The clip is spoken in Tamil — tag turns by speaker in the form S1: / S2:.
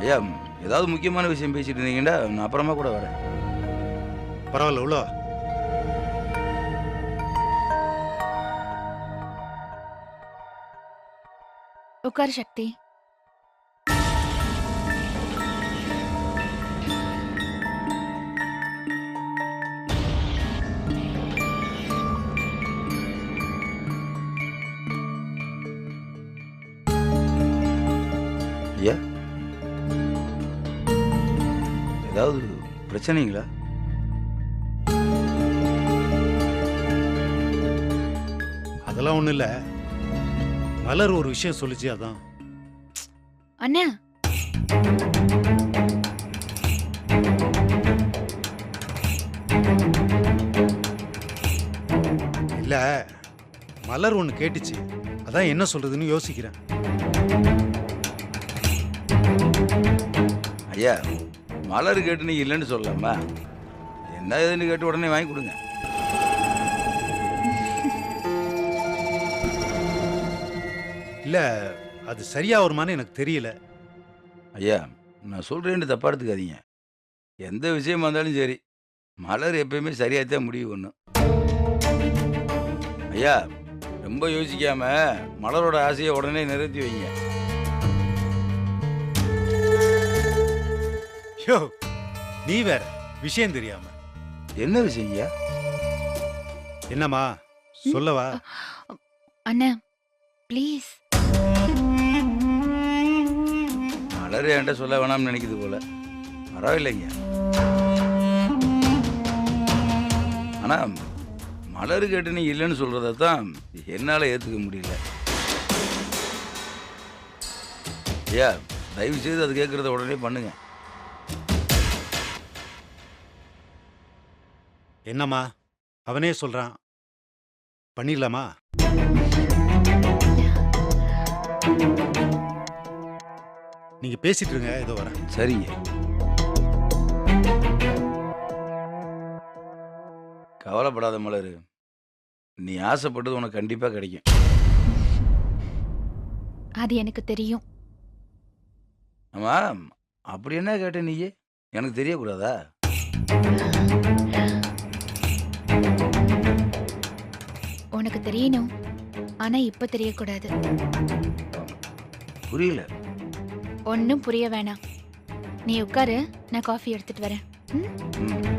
S1: ஐயா ஏதாவது முக்கியமான விஷயம் பேசிட்டு இருந்தீங்கன்னா நான் அப்புறமா கூட வரேன்.
S2: பரவாயில்ல உள்ள வா.
S3: உட்காரு சக்தி.
S1: ஐயா ஏதாவது பிரச்சனைங்களா?
S2: அதெல்லாம் ஒண்ணும் இல்ல. மலர் ஒரு விஷயம் சொல்லுச்சு அதான்.
S3: அண்ணா,
S2: இல்ல மலர் ஒண்ணு கேட்டுச்சு. அதான் என்ன சொல்றதுன்னு யோசிக்கிறேன்.
S1: ஐயா மலர் கேட்டு நீங்க இல்லைன்னு சொல்லலாமா? என்ன ஏதுன்னு கேட்டு உடனே வாங்கி கொடுங்க.
S2: இல்ல அது சரியா வருமான்னு எனக்கு தெரியல.
S1: ஐயா நான் சொல்றேன்னு தப்பா எடுத்துக்காதீங்க. எந்த விஷயமா இருந்தாலும் சரி மலர் எப்பயுமே சரியாத்தான் முடிவு பண்ணும். ஐயா ரொம்ப யோசிக்காம மலரோட ஆசையை உடனே நிறைவேற்றி வைங்க.
S2: யோ நீ வேற விஷயம் தெரியாம.
S1: என்ன விஷயம் ஐயா?
S2: என்னம்மா சொல்லவா?
S3: அண்ணா ப்ளீஸ்.
S1: மலர் என்கிட்ட சொல்ல வேணாம்னு நினைக்குது போல. பரவாயில்லைங்க. ஆனா மலர் கேட்டு நீ இல்லைன்னு சொல்றதை தான் என்னால ஏத்துக்க முடியல. ஐயா தயவு செய்து அது கேட்கறத உடனே பண்ணுங்க.
S2: என்னம்மா அவனே சொல்றான், பண்ணிடலாமா? நீங்க பேசிட்டு இருங்க, ஏதோ வரேன்.
S1: சரிங்க. கவலைப்படாத மலர், நீ ஆசைப்பட்டது உனக்கு கண்டிப்பா கிடைக்கும்.
S3: அது எனக்கு தெரியும்.
S1: ஆமா அப்படி என்ன கேட்ட நீ? எனக்கு தெரியக்கூடாதா?
S3: உனக்கு தெரியணும், ஆனா இப்ப தெரியக்கூடாது.
S1: புரியல.
S3: ஒன்னும் புரிய வேணாம். நீ உட்காரு, நான் காஃபி எடுத்துட்டு வரேன். ம்?
S1: ம்.